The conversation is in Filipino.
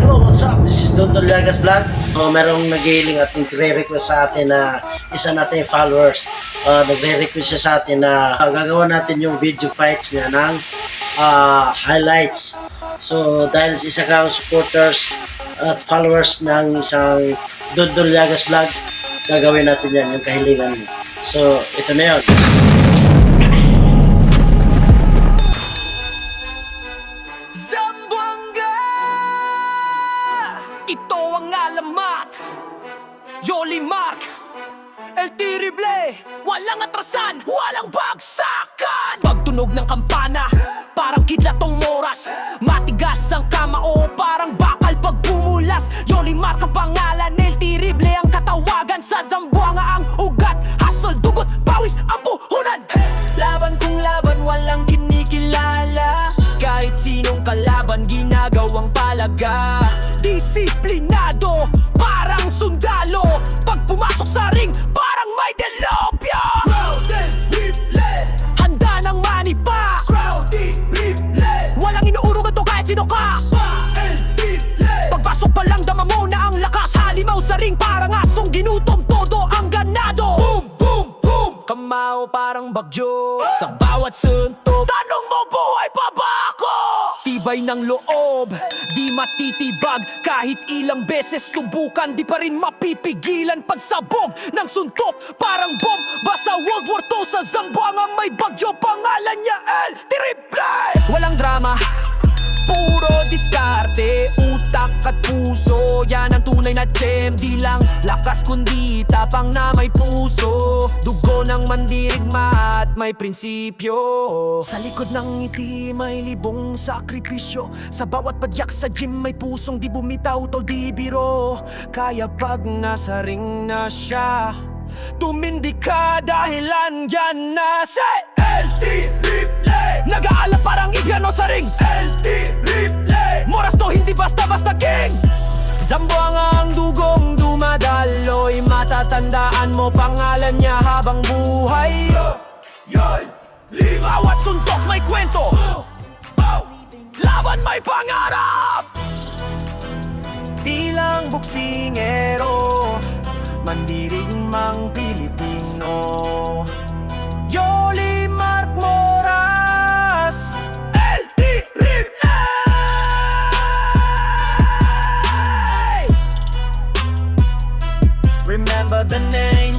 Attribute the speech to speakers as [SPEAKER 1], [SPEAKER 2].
[SPEAKER 1] Hello, what's up? This is Don Doliagas Vlog. Merong nag-healing at nagre-request sa atin na isa nating followers. Nagre-request siya sa atin na gagawa natin yung video fights nga ng highlights. So, dahil sa isa kang supporters at followers ng isang Don Doliagas Vlog, gagawin natin yan, yung kahilingan mo. So, ito na yun.
[SPEAKER 2] Ito ang alamat, Yoli Mark, El Terrible. Walang atrasan, walang bagsakan. Pagtunog ng kampana, parang kidlatong moras. Matigas ang kamao, parang bakal pag bumulas. Yoli Mark ang pangalan, El Terrible ang katawagan. Sa Zamboanga ang ugat, hustle, dugot, pawis, ang puhunan. Laban kung laban, walang kinikilala. Kahit sinong kalaban, ginagawang palaga. Disiplinado, parang sundalo. Pag pumasok sa ring, parang may delopya. Crowded replay, handa ng manipa. Crowded replay, walang inuurungan to kahit sino ka. Pagpasok pa lang dama mo na ang lakas. Halimaw sa ring, parang asong ginutom. Todo ang ganado. Boom, boom, boom. Kamao parang bagyo sa bawat suntok. Tanong mo, buhay pa ba ako? Tibay ng loob, di matitibag. Kahit ilang beses subukan, di pa rin mapipigilan. Pagsabog ng suntok, parang bomba sa World War II. Sa Zamboanga may bagyo, pangalan niya El Terrible. Walang drama, puro diskarte, utak at puso. Yan ang tunay na gem, di lang lakas kundi tapang na may puso. Dugo ng mandirigma at may prinsipyo. Sa likod ng ngiti may libong sakripisyo. Sa bawat padyak sa gym may pusong di bumitaw to di biro. Kaya pag nasa ring na siya, tumindi ka dahil andyan na si El Terrible. Nag-aalap parang ipiano sa ring, El Terrible. Moras to hindi basta-basta king. Zamboanga ang dugong dumadaloy. Matatandaan mo pangalan niya habang buhay. Bawat suntok may kwento, laban may pangarap. Di lang boksingero, mandirigmang Pilipino. Yoli Mark Moras, El Terrible. Remember the name.